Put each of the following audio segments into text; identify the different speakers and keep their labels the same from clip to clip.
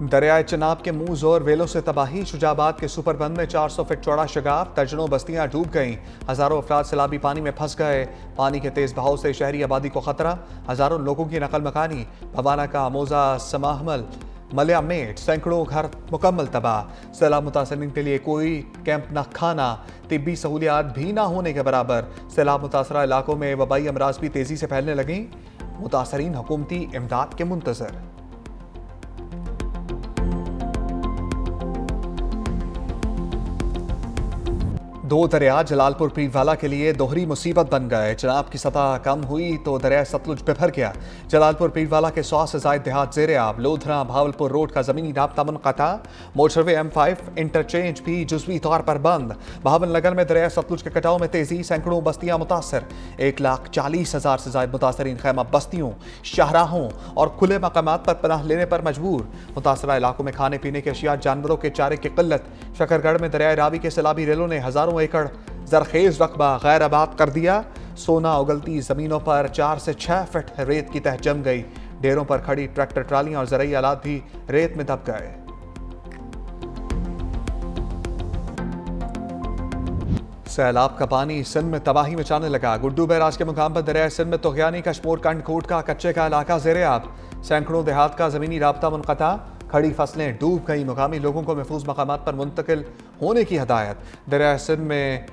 Speaker 1: दरियाए चिनाब के मुंह जोर वेलों से तबाही। शुजाबाद के सुपरबंद में 400 फीट चौड़ा शगाफ, दर्जनों बस्तियां डूब गईं। हजारों अफराद सैलाबी पानी में फंस गए। पानी के तेज बहाव से शहरी आबादी को खतरा। हजारों लोगों की नकल मकानी। भवाना का मोजा समाहमल मलिया मेट, सैकड़ों घर मुकम्मल तबाह। सैलाब मुतासरीन के लिए कोई कैंप न खाना, तिब्बी सहूलियात भी ना होने के बराबर। सैलाब मुतासरा इलाकों में वबाई अमराज भी तेजी से फैलने लगी। मुतासरीन हुकूमती इमदाद के मुंतजर। दो दरिया जलालपुर पीरवाला के लिए दोहरी मुसीबत बन गए। चिनाब की सतह कम हुई तो दरिया सतलुज बिफर गया। जलालपुर पीरवाला के 100 से ज्यादा देहात जेर आब। लोधरा भावलपुर रोड का जमीनी राब्ता मुनक़ता। मोटरवे M5 इंटरचेंज भी जुज़वी तौर पर बंद। बहावन नगर में दरिया सतलुज के कटाव में तेजी, सैकड़ों बस्तियां मुतासर। 1,40,000 से ज्यादा मुतासरीन खैमा बस्तियों, शाहराहों और खुले मकामात पर पनाह लेने पर मजबूर। मुतासरा इलाकों में खाने पीने के अशिया, जानवरों के चारे की किल्लत। शकरगढ़ में दरिया रावी के सैलाबी रेलों ने हजारों एकड़ जरखेज रकबा गैर आबाद कर दिया। सोना उगलती जमीनों पर 4 से 6 फीट रेत की तह जम गई। डेरों पर खड़ी ट्रैक्टर ट्रालियां और ज़रूरी आलात भी रेत में दब गए। सैलाब का पानी सिंध में तबाही मचाने लगा। गुड्डू बैराज के मुकाम पर दरिया सिंध में तुगयानी कशमोर कंडकोट का कच्चे का इलाका जेर आब। सैकड़ों देहात का जमीनी राब्ता मुनक़ता। खड़ी फसलें डूब गई। मुकामी लोगों को महफूज मकामात पर मुंतकिल होने की हदायत। दरिया सिंध में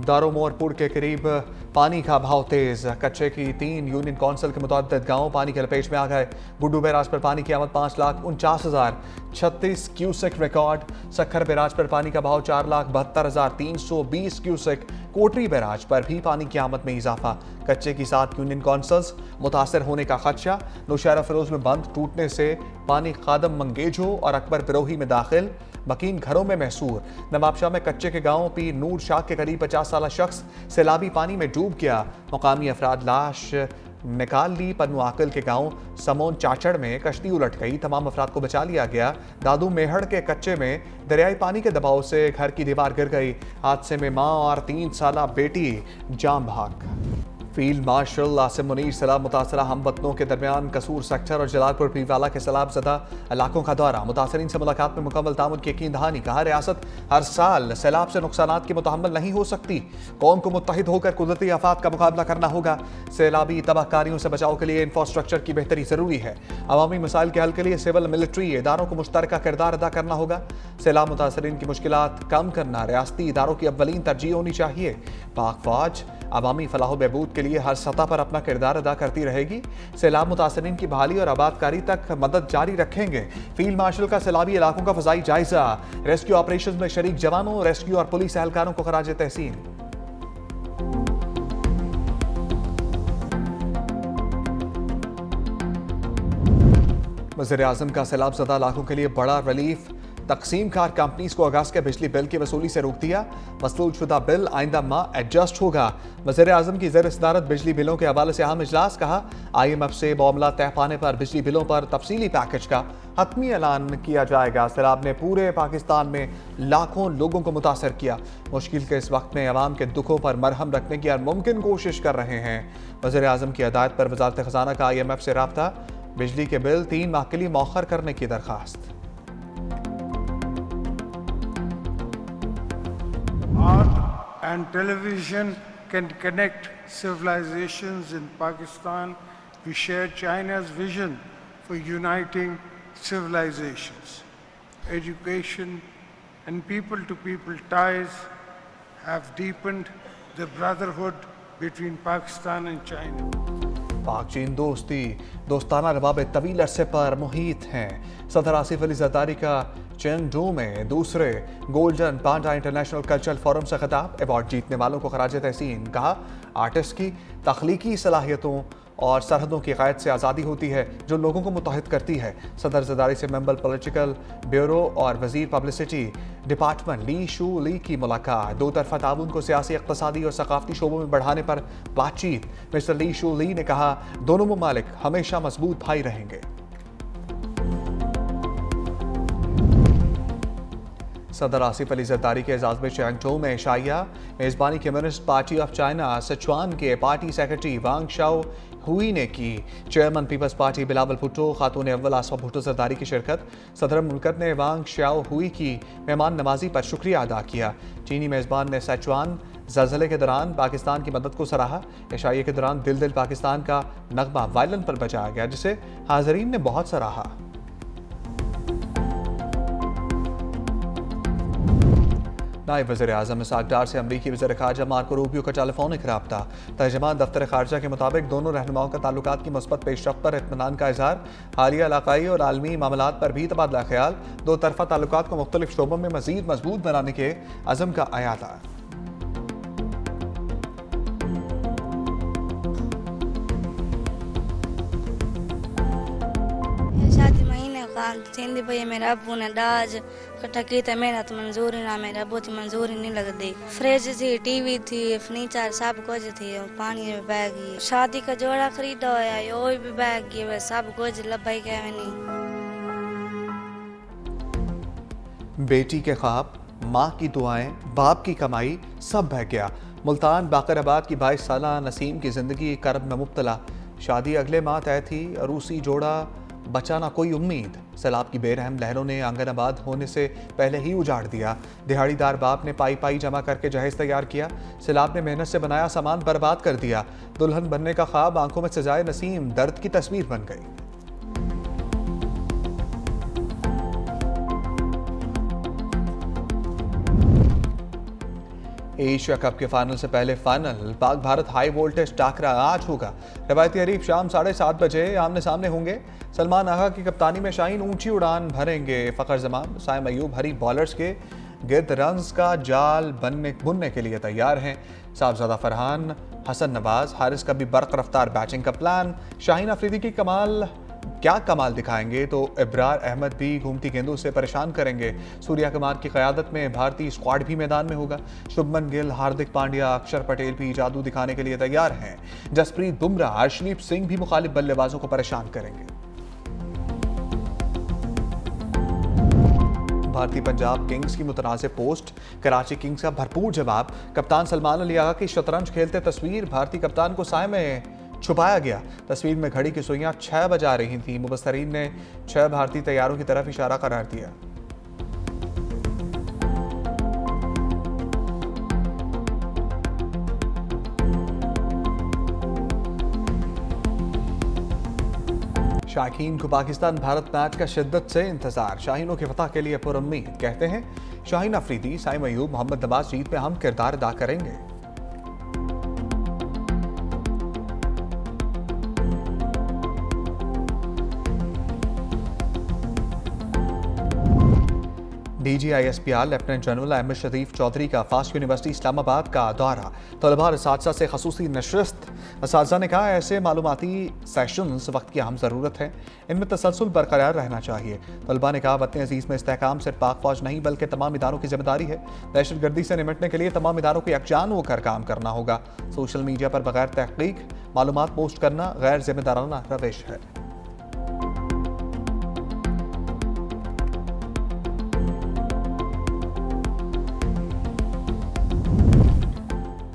Speaker 1: दारोमोरपुर के करीब पानी का बहाव तेज। कच्चे की 3 यूनियन कौंसिल के मुतअद्दिद गाँव पानी के लपेट में आ गए। गुड्डू बैराज पर पानी की आमद 5,49,036 क्यूसेक रिकॉर्ड। सखर बैराज पर पानी का बहाव 4,72,320 क्यूसेक। कोटरी बैराज पर भी पानी की आमद में इजाफा। कच्चे की 7 यूनियन कौंसिल्स मुतासर होने का खदशा। नौशहरा फिरोज में बंद टूटने से पानी खादम मंगेजो और अकबर बिरोही में दाखिल। मकीन घरों में महसूर। नवाबशाह में कच्चे के गांव पीर नूर शाह के करीब 50 साल शख्स सैलाबी पानी में डूब गया। मुकामी अफराद लाश निकाल ली। पन्नू आकिल के गांव समोन चाचड़ में कश्ती उलट गई। तमाम अफराद को बचा लिया गया। दादू मेहड़ के कच्चे में दरियाई पानी के दबाव से घर की दीवार गिर गई। हादसे में मां और 3 साला बेटी जाम भाग। फील्ड मार्शल आसिम मुनीर सैलाब मुतासरा हम वतनों के दरमियान कसूर सेक्टर और जलालपुर पीरवाला के सैलाब ज़दा इलाकों का दौरा। मुतासरीन से मुलाकात में मुकम्मल तामुन की यकीन दहानी। कहा रियासत हर साल सैलाब से नुकसानात की मुतहम्मल नहीं हो सकती। कौम को मुत्तहिद होकर कुदरती आफात का मुकाबला करना होगा। सैलाबी तबाहकारियों से बचाव के लिए इंफ्रास्ट्रक्चर की बेहतरी जरूरी है। अवामी मसाइल के हल के लिए सिविल मिलिट्री इदारों को मुश्तरका किरदार अदा करना होगा। सैलाब मुतासरीन की मुश्किलात कम करना रियासती इदारों की अव्वलीन तरजीह होनी चाहिए। पाक फौज अवामी फलाह बहबूद के लिए हर सतह पर अपना किरदार अदा करती रहेगी। सैलाब मुतासरीन की बहाली और आबादकारी तक मदद जारी रखेंगे। फील्ड मार्शल का सैलाबी इलाकों का फजाई जायजा। रेस्क्यू ऑपरेशन में शरीक जवानों, रेस्क्यू और पुलिस एहलकारों को खराज तहसीन। वज़ीर आज़म का सैलाब ज़दा इलाकों के लिए बड़ा रिलीफ। तकसीम कार कंपनीज को अगस्त के बिजली बिल की वसूली से रोक दिया। मसलूल शुदा बिल आइंदा माह एडजस्ट होगा। वज़ीर आज़म की ज़ेर सदारत बिजली बिलों के हवाले से अहम इजलास। कहा IMF से मामला तय पाने पर बिजली बिलों पर तफसीली पैकेज का हतमी ऐलान किया जाएगा। सैलाब ने पूरे पाकिस्तान में लाखों लोगों को मुतासर किया। मुश्किल के इस वक्त में अवाम के दुखों पर मरहम रखने की हर मुमकिन कोशिश कर रहे हैं। वज़ीर आज़म की हदायत पर वज़ारत ख़ज़ाना का IMF से राब्ता। बिजली के बिल 3 माह के लिए मौखर करने की दरख्वास्त।
Speaker 2: Art and television can connect civilizations in Pakistan. We share China's vision for uniting civilizations. Education and people-to-people ties have deepened the brotherhood between Pakistan and China.
Speaker 1: पाक चीन दोस्ताना रवाबे तवील अरसे पर मुहित हैं। सदर आसिफ अली जरदारी का चेंगडू में दूसरे गोल्डन पांडा इंटरनेशनल कल्चरल फोरम से खिताब। अवार्ड जीतने वालों को खराज तहसीन। कहा आर्टिस्ट की तख्लीकी सलाहियतों और सरहदों की क़ैद से आज़ादी होती है जो लोगों को मुत्तहिद करती है। सदर जरदारी से मेंबर पॉलिटिकल ब्यूरो और वजीर पब्लिसिटी डिपार्टमेंट ली शू ली की मुलाकात। दो तरफा ताउन को सियासी, इक़्तिसादी और सकाफ़ती शोबों में बढ़ाने पर बातचीत। मिस्टर ली शू ली ने कहा दोनों ममालिक हमेशा मजबूत भाई रहेंगे। सदर आसिफ अली जरदारी के एजाज में चैंगचो में शाइया मेज़बानी communist party of China Sichuan के party secretary Wang Shao Hui ने की। Chairman People's Party Bilawal Bhutto, खातून अव्वल आसफा भुट्टो जरदारी की शिरकत। सदर मुल्कत ने वांग श्याओ हुई की मेहमान नवाजी पर शुक्रिया अदा किया। चीनी मेज़बान ने सैचुआन ज़लज़ले के दौरान पाकिस्तान की मदद को सराहा। इशाइये के दौरान दिल दिल पाकिस्तान का नगमा वायलिन पर बजाया गया, जिसे हाज़रीन ने बहुत सराहा। नायब वज़ीर आज़म इसाक डार से अमरीकी वज़ीर ख़ारजा मार्को रूबियो का टेलीफोनिक रब्ता। तर्जुमान दफ्तर ख़ारजा के मुताबिक दोनों रहनुमाओं का ताल्लुकात की मुस्बत पेशरफ्त पर इत्मीनान का इज़हार। हालिया इलाक़ाई और आलमी मामलात पर भी तबादला ख्याल। दो तरफ़ा ताल्लुकात को मुख्तलिफ शोबों में मज़ीद मजबूत बनाने के अज़म का अयादा।
Speaker 3: शादी महीने काम थींदी पई मेरा अबू ने डाज कट्ठा की त मेहनत मंजूरी ना मेरे अबू की मंजूरी नहीं लगती। फ्रिज थी, टीवी थी, फर्नीचर सब कुछ थी, पानी में बह गई। शादी का जोड़ा खरीदा होया यो भी बह गई, सब कुछ लबाई के नहीं।
Speaker 1: बेटी के ख्वाब, माँ की दुआएं, बाप की कमाई सब बह गया। मुल्तान बाकराबाद की 22 साला नसीम की जिंदगी कर्ब में मुब्तला। शादी अगले माह तय थी, अरूसी जोड़ा बचा ना कोई उम्मीद। सैलाब की बेरहम लहरों ने आंगन आबाद होने से पहले ही उजाड़ दिया। दिहाड़ीदार बाप ने पाई पाई जमा करके जहेज तैयार किया। सैलाब ने मेहनत से बनाया सामान बर्बाद कर दिया। दुल्हन बनने का ख्वाब आंखों में सजाए नसीम दर्द की तस्वीर बन गई। एशिया कप के फाइनल से पहले final Pak Bharat high voltage टाकरा आज होगा। रवायती हरीफ शाम 7:30 बजे आमने सामने होंगे। सलमान आगा की कप्तानी में शाहीन ऊंची उड़ान भरेंगे। फ़खर जमान, साइम अयूब हरी बॉलर्स के गिर्द रन्स का जाल बुनने के लिए तैयार हैं। साहबजादा फरहान, हसन नवाज, हारिस का भी बर्क रफ्तार बैटिंग का प्लान। शाहीन अफरीदी की क्या कमाल दिखाएंगे तो इब्रार अहमद भी घूमती गेंदों से परेशान करेंगे। सूर्या कुमार की क़यादत में भारतीय स्क्वाड भी मैदान में होगा। शुभमन गिल, हार्दिक पांड्या, अक्षर पटेल भी जादू दिखाने के लिए तैयार हैं। जसप्रीत बुमराह, अर्शदीप सिंह भी मुखालिफ बल्लेबाजों को परेशान करेंगे। भारतीय पंजाब किंग्स की मुतनाज़ पोस्ट, कराची किंग्स का भरपूर जवाब। कप्तान सलमान अली आगा की शतरंज खेलते तस्वीर, भारतीय कप्तान को साए में छुपाया गया। तस्वीर में घड़ी की सुइयां 6 बजा रही थी। मुबस्सरीन ने 6 भारतीय तैयारों की तरफ इशारा करार दिया। शाहीन को पाकिस्तान भारत मैच का शिद्दत से इंतजार। शाहीनों के फतह के लिए पुरुम्मीद। कहते हैं शाहीन अफरीदी, साइम अयूब, मोहम्मद नवाज जीत में अहम किरदार अदा करेंगे। DGISPR लेफ्टिनेंट जनरल अहमद शरीफ चौधरी का फास्ट यूनिवर्सिटी इस्लामाबाद का दौरा। तलबा और असातिज़ा से खसूसी नशस्त। असातिज़ा ने कहा ऐसे मालूमाती सेशंस वक्त की अहम ज़रूरत है, इनमें तसलसल बरकरार रहना चाहिए। तलबा ने कहा वतन अजीज़ में इस्तेहकाम सिर्फ पाक फौज नहीं बल्कि तमाम इदारों की जिम्मेदारी है। दहशतगर्दी से निपटने के लिए तमाम इदारों को यकजान होकर काम करना होगा। सोशल मीडिया पर बगैर तहकीक मालूमात पोस्ट करना गैर जिम्मेदाराना रविश है।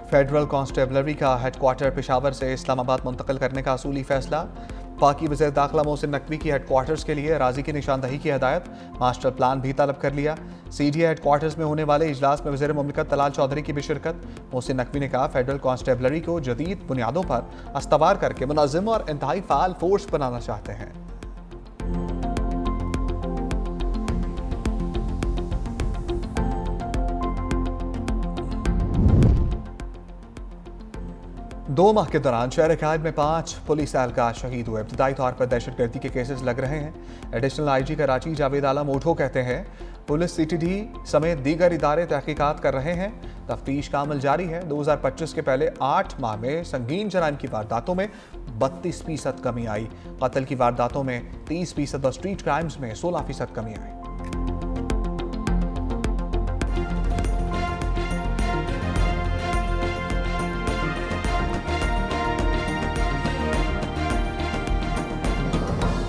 Speaker 1: फेडरल कांस्टेबलरी का हेडक्वार्टर पेशावर से इस्लामाबाद मुंतकिल करने का असूली फैसला। पाकी वज़ीर दाखिला मोहसिन नकवी की हेडक्वार्टर्स के लिए राजी की निशानदही की हदायत। मास्टर प्लान भी तलब कर लिया। CDA हेडक्वार्टर्स में होने वाले इजलास में वज़ीर मुमलिकत तलाल चौधरी की भी शिरकत। मोहसिन नकवी ने कहा फेडरल कांस्टेबलरी को जदीद बुनियादों पर अस्तवार करके मुनज़्ज़म और इंतहाई फ़ाल फोर्स बनाना चाहते हैं। दो माह के दौरान शहर कायद में 5 पुलिस एहलकार शहीद हुए। इब्तदाई तौर पर दहशतगर्दी के केसेस लग रहे हैं। एडिशनल IG कराची जावेद आलम ओठो कहते हैं पुलिस CTD समेत दीगर इदारे तहकीकात कर रहे हैं। तफ्तीश का अमल जारी है। 2025 के पहले 8 माह में संगीन जराइम की वारदातों में 32% कमी आई। कत्ल की वारदातों में 30% और स्ट्रीट क्राइम्स में 16% कमी आई।